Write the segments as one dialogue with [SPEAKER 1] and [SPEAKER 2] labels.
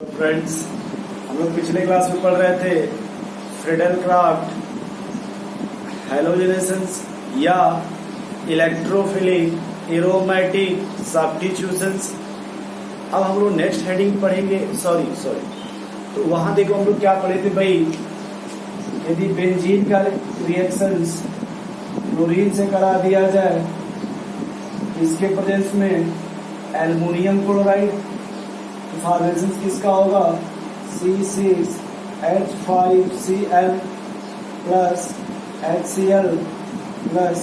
[SPEAKER 1] Friends, हम लोग पिछले क्लास में पढ़ रहे थे फ्रीडेलक्राफ्ट हैलोजेनेशंस या इलेक्ट्रोफिलिक एरोमेटिक सब्स्टिट्यूशंस। अब हम लोग नेक्स्ट हेडिंग पढ़ेंगे। सॉरी तो वहां देखो हम लोग क्या पढ़े थे भाई। यदि बेंजीन का रिएक्शंस क्लोरीन से करा दिया जाए, इसके प्रेजेंस में एल्युमिनियम क्लोराइड, तो फॉर्मेशन किसका होगा? C6H5Cl plus HCl plus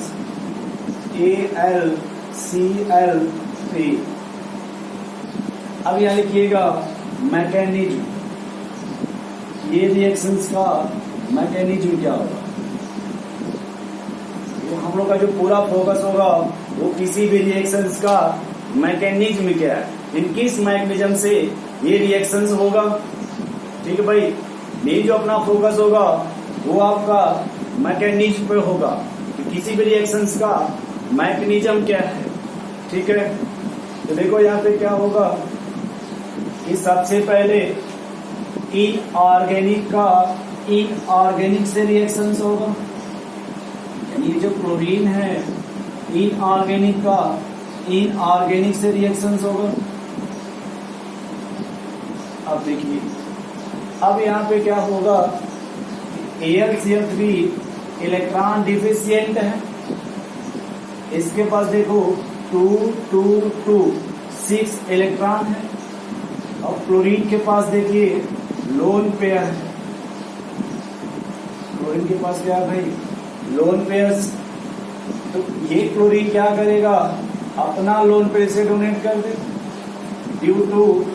[SPEAKER 1] AlCl3। अब यहां लिखिएगा मैकेनिज्म। ये रिएक्शंस का मैकेनिज्म क्या होगा? तो हम लोग का जो पूरा फोकस होगा वो किसी भी रिएक्शंस का मैकेनिज्म क्या है, इन किस मैकेनिज्म से ये रिएक्शंस होगा। ठीक है भाई, मेन जो अपना फोकस होगा वो आपका मैकेनिज्म पे होगा कि किसी भी रिएक्शंस का मैकेनिज्म क्या है। ठीक है, तो देखो यहाँ पे क्या होगा कि सबसे पहले इनऑर्गेनिक से रिएक्शंस होगा। यानी जो क्लोरीन है इनऑर्गेनिक से रिएक्शंस होगा। अब देखिए, अब यहाँ पे क्या होगा, AlCl3 इलेक्ट्रॉन डिफिशियंट है, इसके पास देखो 6 इलेक्ट्रॉन है। और क्लोरीन के पास देखिए लोन पेयर है। क्लोरीन के पास क्या है भाई? Lone pairs. तो ये क्लोरीन क्या करेगा? अपना लोन पेयर से डोनेट कर दे ड्यू टू,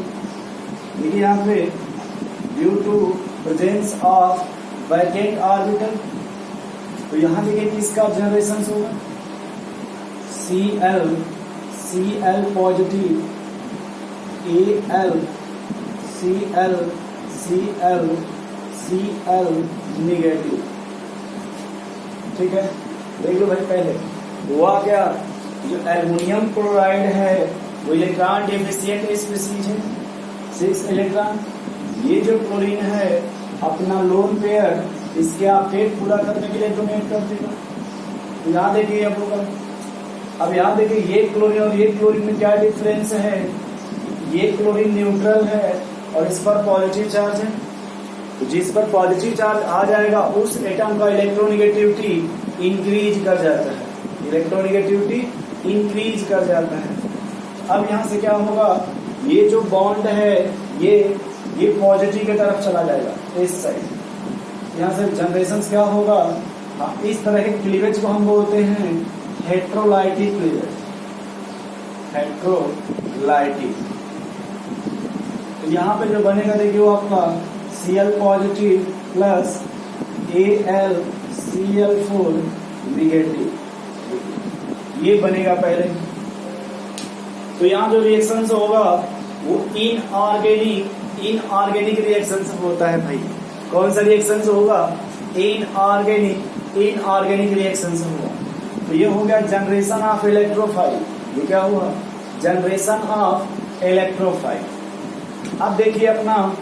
[SPEAKER 1] देखिए यहाँ पे due to presence of vacant orbital. तो यहाँ देखिए किसका जनरेशन होगा? Cl positive, Cl negative. ठीक है, देख लो भाई। पहले हुआ क्या, जो एल्युमिनियम क्लोराइड है वो इलेक्ट्रॉन डेफिशिएंट स्पीशीज है, 6 इलेक्ट्रॉन। ये जो क्लोरीन है अपना लोन पेयर इसके अपडेट पूरा करने के लिए डोनेट कर देगा। तो यहाँ देखिए अब यहाँ देखिए ये क्लोरीन और ये क्लोरीन में क्या डिफरेंस है। ये क्लोरीन न्यूट्रल है और इस पर पॉजिटिव चार्ज है। तो जिस पर पॉजिटिव चार्ज आ जाएगा उस एटम का इलेक्ट्रोनेगेटिविटी इंक्रीज कर जाता है, अब यहाँ से क्या होगा, ये जो बॉन्ड है ये पॉजिटिव की तरफ चला जाएगा इस साइड। यहाँ से जनरेशन क्या होगा, हाँ, इस तरह के क्लीवेज को हम बोलते हैं हेट्रोलाइटिक क्लीवेज। तो यहाँ पे जो बनेगा देखिए वो आपका Cl positive plus AlCl4 negative, ये बनेगा पहले। तो यहाँ जो रिएक्शंस होगा वो इनऑर्गेनिक रिएक्शंस होता है भाई। कौन सा रिएक्शंस होगा? इनऑर्गेनिक रिएक्शंस होगा। तो ये हो गया जनरेशन ऑफ इलेक्ट्रोफाइल। ये क्या हुआ? Generation of electrophile. अब देखिए अपना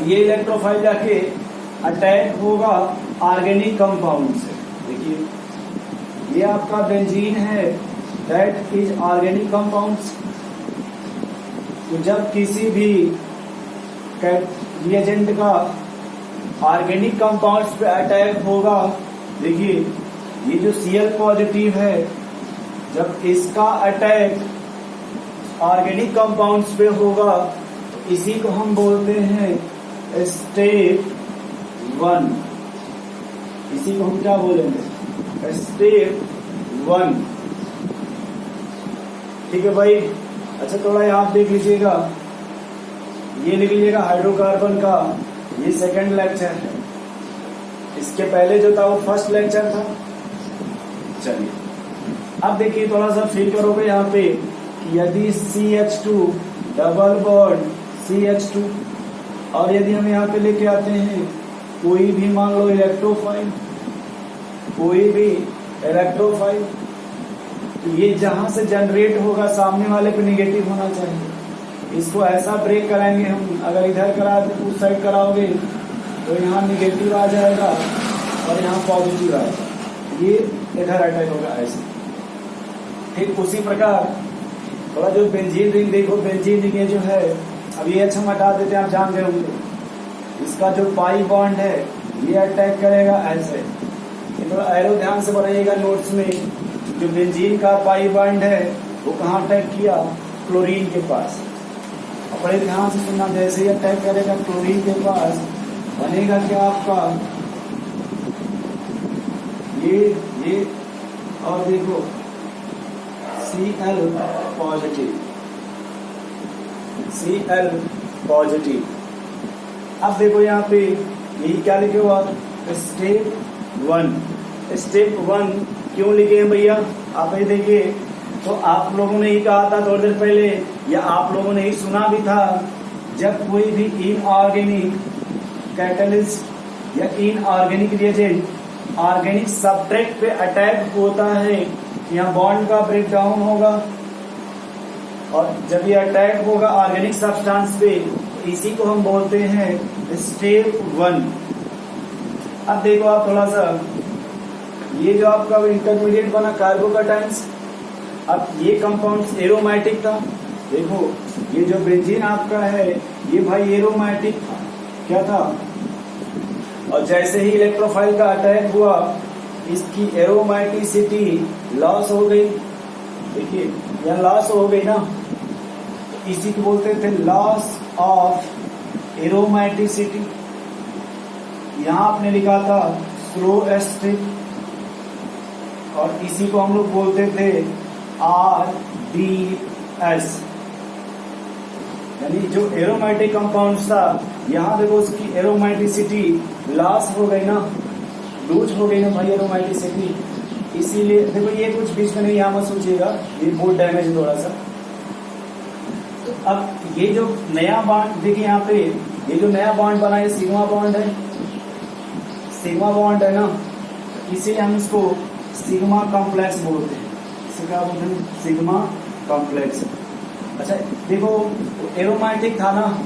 [SPEAKER 1] ये इलेक्ट्रोफाइल जाके अटैक होगा ऑर्गेनिक कंपाउंड से। देखिए ये आपका बेंजीन है, दैट इज ऑर्गेनिक कंपाउंड्स। तो जब किसी भी रिएजेंट का ऑर्गेनिक कंपाउंड्स पे अटैक होगा, देखिए ये जो Cl पॉजिटिव है जब इसका अटैक ऑर्गेनिक कंपाउंड्स पे होगा तो इसी को हम बोलते हैं स्टेप 1। इसी को हम क्या बोलेंगे? स्टेप 1। ठीक है भाई। अच्छा, थोड़ा यहाँ देख लीजिएगा, ये लिख लीजिएगा हाइड्रोकार्बन का ये सेकंड लेक्चर है। इसके पहले जो था वो फर्स्ट लेक्चर था। चलिए अब देखिए थोड़ा सा फील करोगे यहाँ पे कि यदि CH2 डबल बॉन्ड CH2 और यदि हम यहाँ पे लेके आते हैं कोई भी मान लो इलेक्ट्रोफाइल, तो ये जहां से जनरेट होगा सामने वाले पे नेगेटिव होना चाहिए। इसको ऐसा ब्रेक कराएंगे हम, अगर इधर करा उस साइड कराओगे तो यहाँ निगेटिव आ जाएगा और यहाँ पॉजिटिव आएगा, ये इधर अटैक होगा ऐसे। ठीक उसी प्रकार थोड़ा जो बेंजीन रिंग देखो, बेंजीन रिंग जो है, अब ये अच्छा हटा देते हैं, आप जान गए होंगे। इसका जो पाई बॉन्ड है ये अटैक करेगा ऐसे, थोड़ा एरो ध्यान से बनाइएगा नोट्स में। जो बेंजीन का पाई बॉन्ड है वो कहाँ अटैक किया, क्लोरीन के पास। और बड़े ध्यान से सुनना, जैसे ही अटैक करेगा क्लोरीन के पास बनेगा क्या आपका ये और देखो Cl पॉजिटिव, Cl पॉजिटिव। अब देखो यहाँ पे यही क्या लिखे हुआ, स्टेप 1। स्टेप 1 क्यों लिखे हैं भैया, आप ये देखिए। तो आप लोगों ने ही कहा था थोड़ी देर पहले, या आप लोगों ने ही सुना भी था, जब कोई भी इनऑर्गेनिक कैटलिस्ट या इनऑर्गेनिक रिएजेंट ऑर्गेनिक सब्सट्रेट पे अटैक होता है, यहाँ बॉन्ड का ब्रेकडाउन होगा, और जब ये अटैक होगा ऑर्गेनिक सब्सटेंस पे, इसी को हम बोलते हैं स्टेप 1। अब देखो आप थोड़ा सा, ये जो आपका इंटरमीडिएट बना कार्बोकैटायंस, अब ये कंपाउंड एरोमेटिक था। देखो ये जो बेंजीन आपका है ये भाई एरोमेटिक था, क्या था, और जैसे ही इलेक्ट्रोफाइल का अटैक हुआ इसकी एरोमेटिसिटी लॉस हो गई। देखिए यह लॉस हो गई ना, इसी को बोलते थे लॉस ऑफ एरोमेटिसिटी। यहां आपने लिखा था स्लो स्टेप, और इसी को हम लोग बोलते थे RDS, यानी जो एरोमेटिक कंपाउंड था, यहाँ देखो उसकी एरोमेटिसिटी लॉस हो गई ना, लूज हो गई ना भाई एरोमेटिसिटी। इसीलिए देखो ये कुछ बीच में नहीं, यहाँ मत सोचिएगा, ये बहुत डैमेज है थोड़ा सा। तो अब ये जो नया बॉन्ड देखिए यहाँ पे, ये जो नया बॉन्ड बना है सिग्मा बॉन्ड है, सिग्मा बॉन्ड है ना, इसीलिए हम इसको सिग्मा कॉम्प्लेक्स बोलते हैं। इसे क्या बोलते हैं, सिग्मा कॉम्प्लेक्स। अच्छा देखो एरोमेटिक था ना,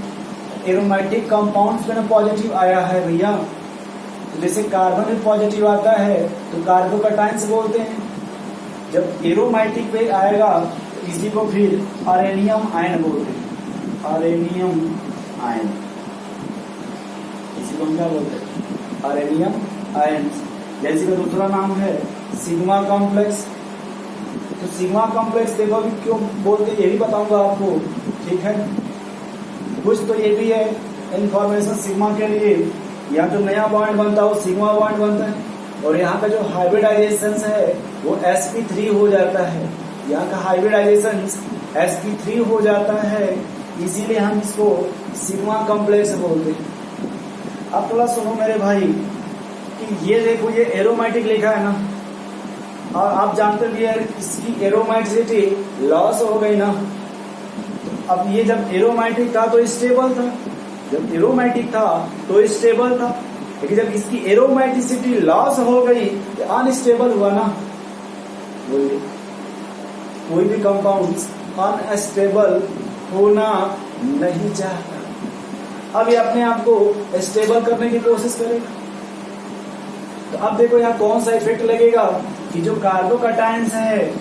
[SPEAKER 1] एरोमेटिक कंपाउंड्स में पॉजिटिव आया है भैया, तो जैसे कार्बन में पॉजिटिव आता है तो कार्बोकैटायंस बोलते हैं। जब एरोमेटिक पे आएगा तो इसी को फिर अरेनियम आयन बोलते हैं, अरेनियम आयन, इसी को हम क्या बोलते हैं, अरेनियम आयन। जैसे का दूसरा नाम है सिग्मा कॉम्प्लेक्स। तो सिग्मा कॉम्प्लेक्स देखो अभी क्यों बोलते हैं ये भी बताऊंगा आपको, ठीक है। कुछ तो ये भी है इंफॉर्मेशन सिग्मा के लिए, यहाँ जो नया बॉन्ड बनता है वो सिग्मा बॉन्ड बनता है, और यहाँ का जो हाइब्रिडाइजेशन है वो sp3 हो जाता है। यहाँ का हाइब्रिडाइजेशन sp3 हो जाता है, इसीलिए हम इसको सिग्मा कॉम्प्लेक्स बोलते हैं। अब थोड़ा सुनो मेरे भाई कि ये देखो ये एरोमेटिक लिखा है ना, और आप जानते भी यार इसकी एरोमेटिसिटी लॉस हो गई ना। अब ये जब एरोमेटिक था तो स्टेबल था, जब एरोमेटिक था तो स्टेबल था, लेकिन जब इसकी एरोमेटिसिटी लॉस हो गई तो अनस्टेबल हुआ ना। बोलिए कोई भी कंपाउंड अनस्टेबल होना नहीं चाहता, अब ये अपने आप को स्टेबल करने की कोशिश करेगा। तो अब देखो यहाँ कौन सा इफेक्ट लगेगा कि जो कार्बोकैटायंस है,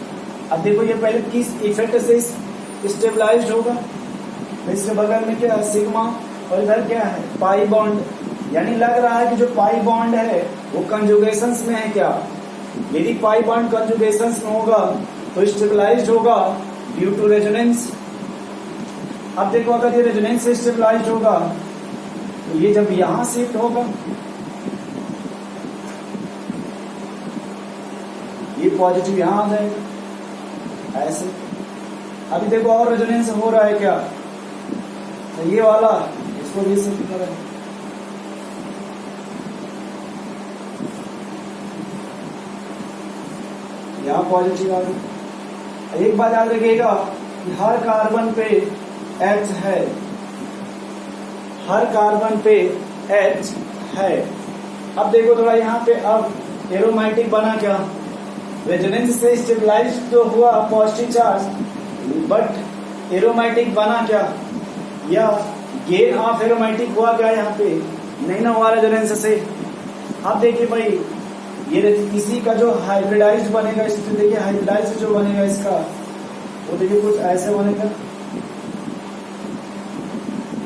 [SPEAKER 1] अब देखो ये पहले किस इफेक्ट से स्टेबलाइज्ड होगा, तो इसके बगल में क्या है सिग्मा, और इधर क्या है पाई बॉन्ड, यानी लग रहा है कि जो पाई बॉन्ड है वो कंजुगेशंस में है। क्या यदि पाई बॉन्ड कंजुगेशंस में होगा तो स्टेबलाइज्ड होगा ड्यू टू रेजोनेंस। अब देखो अगर ये रेजोनेंस से स्टेबलाइज्ड होगा तो ये जब यहां शिफ्ट होगा ये पॉजिटिव यहां आ जाएगा ऐसे। अभी देखो और रेजोनेंस हो रहा है क्या, तो ये वाला इसको भी शिफ्ट करें, यहाँ पॉजिटिव आ गया। एक बात याद रखिएगा कि हर कार्बन पे H है, हर कार्बन पे H है। अब देखो थोड़ा यहाँ पे अब एरोमेटिक बना क्या, रेजोनेंस से स्टेबलाइज तो हुआ पॉजिटिव चार्ज, बट एरोमेटिक बना क्या, या गेन ऑफ एरोमेटिक हुआ क्या यहाँ पे? नहीं ना हुआ रेजोनेंस से। अब देखिए भाई ये इसी का जो हाइब्रिडाइज्ड बनेगा, इसमें देखिए हाइब्रिडाइज्ड जो बनेगा इसका, वो देखिए कुछ ऐसे बनेगा,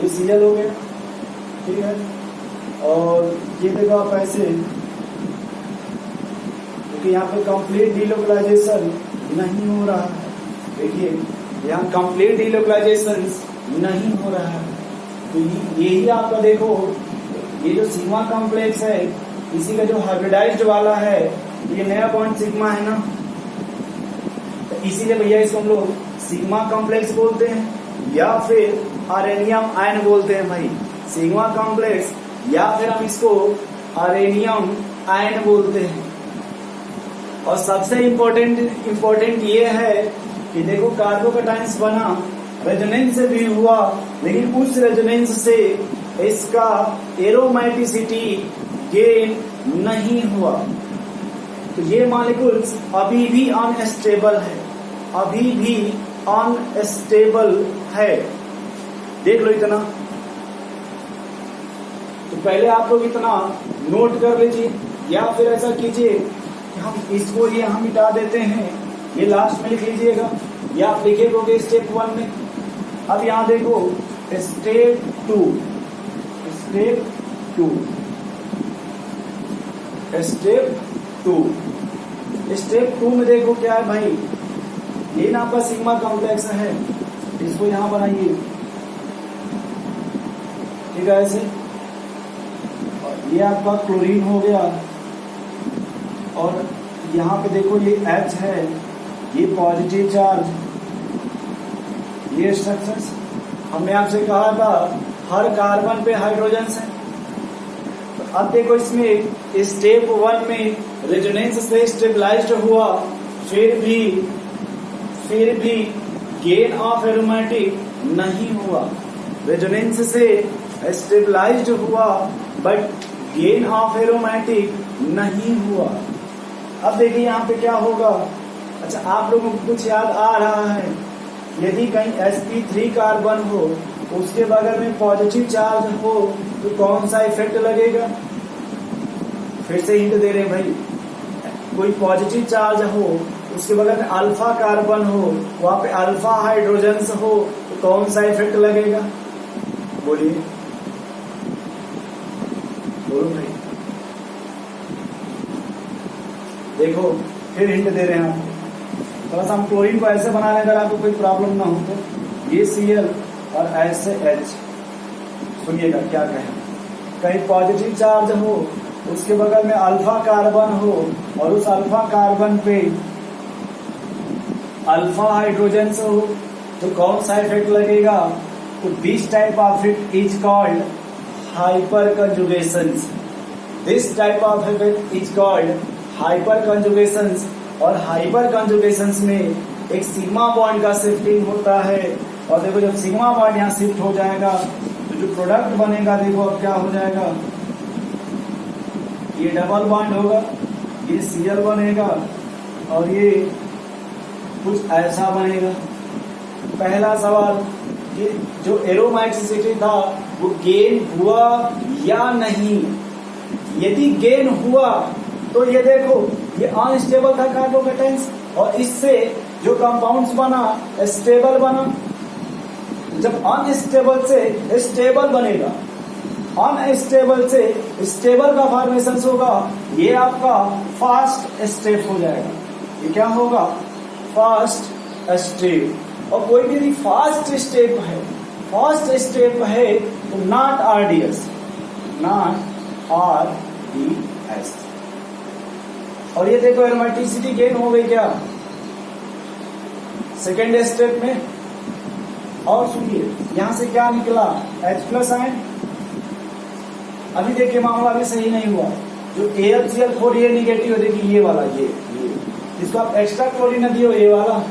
[SPEAKER 1] ये सीएल हो गया, ठीक है। और ये देखो आप ऐसे, क्योंकि यहाँ पे कंप्लीट डिलोकलाइजेशन नहीं हो रहा है। देखिए यहाँ कंप्लीट डिलोकलाइजेशन नहीं हो रहा है, तो यही आपका देखो ये जो सिग्मा कॉम्प्लेक्स है, इसी का जो हाइब्रिडाइज्ड वाला है, ये नया पॉइंट सिग्मा है ना, तो इसीलिए भैया इसको हम लोग सिग्मा कॉम्प्लेक्स बोलते हैं या फिर आरेनियम आयन बोलते हैं भाई। सिग्मा कॉम्प्लेक्स या फिर हम इसको आरेनियम आयन बोलते हैं। और सबसे इम्पोर्टेंट ये है कि देखो कार्बोकैटायंस बना, रेजोनेंस से भी हुआ, लेकिन उस रेजोनेंस से इसका एरोमेटिसिटी गेन नहीं हुआ, तो ये मॉलिक्यूल्स अभी भी अनस्टेबल है, अभी भी अनस्टेबल है। देख लो इतना, तो पहले आप लोग इतना नोट कर लीजिए, या फिर ऐसा कीजिए कि हम इसको ये हम मिटा देते हैं, ये लास्ट में लिख लीजिएगा, या आप लिखेंगे स्टेप 1 में। अब यहां देखो स्टेप 2, स्टेप 2, स्टेप 2 में देखो क्या है भाई, ये ना आपका सिग्मा कॉम्प्लेक्स है, इसको यहां बनाइए, ठीक है ऐसे। और ये आपका क्लोरीन हो गया, और यहाँ पे देखो ये H है, ये पॉजिटिव चार्ज, ये स्ट्रक्चर्स हमने आपसे कहा था हर कार्बन पे हाइड्रोजन है। तो अब देखो इसमें स्टेप 1 में रेजोनेंस से स्टेबलाइज्ड हुआ, फिर भी गेन ऑफ एरोमेटिक नहीं हुआ। रेजोनेंस से स्टेबलाइज्ड हुआ बट गेन ऑफ एरोमेटिक नहीं हुआ। अब देखिए यहाँ पे क्या होगा। अच्छा, आप लोगों को कुछ याद आ रहा है, यदि कहीं sp3 कार्बन हो, उसके बगल में पॉजिटिव चार्ज हो, तो कौन सा इफेक्ट लगेगा? फिर से हिंट दे रहे हैं भाई, कोई पॉजिटिव चार्ज हो, उसके बगल में अल्फा कार्बन हो, वहां पे अल्फा हाइड्रोजन्स हो, तो कौन सा इफेक्ट लगेगा? बोलिए, बोलो भाई। देखो फिर हिंट दे रहे हैं आपको, थोड़ा सा हम क्लोरीन को ऐसे बना रहे हैं, अगर आपको कोई प्रॉब्लम ना हो तो। ये Cl और ऐसे H, सुनिएगा क्या कहें, कहीं पॉजिटिव चार्ज हो, उसके बगल में अल्फा कार्बन हो, और उस अल्फा कार्बन पे अल्फा हाइड्रोजन हो, तो कौन सा इफेक्ट लगेगा? तो this type of effect is called hyperconjugations. This type of effect is called hyperconjugations. और हाइपर कंजुगेशंस में एक सिग्मा बॉन्ड का शिफ्टिंग होता है, और देखो जब सिग्मा बॉन्ड यहाँ शिफ्ट हो जाएगा तो जो प्रोडक्ट बनेगा देखो अब क्या हो जाएगा, ये डबल बॉन्ड होगा, ये Cl बनेगा, और ये कुछ ऐसा बनेगा। पहला सवाल कि जो एरोमेटिसिटी था वो गेन हुआ या नहीं? यदि गेन हुआ तो ये देखो ये अनस्टेबल था कार्बोकैटायंस, और इससे जो कंपाउंड्स बना स्टेबल बना। जब अनस्टेबल से स्टेबल बनेगा, अनस्टेबल से स्टेबल का फॉर्मेशन होगा, ये आपका फास्ट स्टेप हो जाएगा। ये क्या होगा? Fast step. और कोई भी फास्ट स्टेप है, फास्ट स्टेप है तो नॉट आरडीएस, नॉट आरडीएस। और ये देखो एरोमेटिसिटी गेन हो गई क्या सेकेंड स्टेप में? और सुनिए यहां से क्या निकला, H+ आयन। अभी देखिए मामला भी सही नहीं हुआ, जो AlCl4 ये निगेटिव है, देखिए ये वाला, ये इसको आप एक्स्ट्रा क्लोरीन न दियो, ये वाला।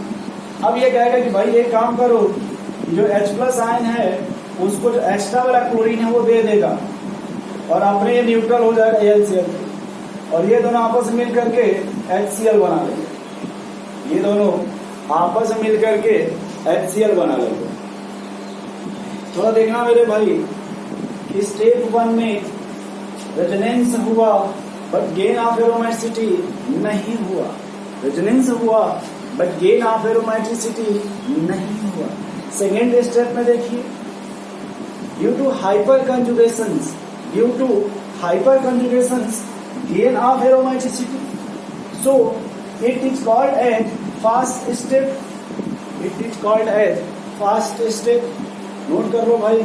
[SPEAKER 1] अब ये कहेगा कि भाई एक काम करो, जो H+ आयन है उसको जो एक्स्ट्रा वाला क्लोरीन है वो दे देगा, और अपने ये न्यूट्रल हो जाएगा AlCl, और ये दोनों आपस में मिल करके HCl बना लेंगे। ये दोनों आपस में मिल करके HCl बना लेंगे। थोड़ा देखना मेरे भाई कि स्टेप 1 में रेजोनेंस हुआ बट गेन ऑफ एरोमेटिसिटी नहीं हुआ। रेजोनेंस हुआ बट गेन ऑफ एरोमेटिसिटी नहीं हुआ। सेकेंड स्टेप में देखिए, due to hyperconjugations gain of aromaticity, so it is called as fast step। Note कर लो भाई।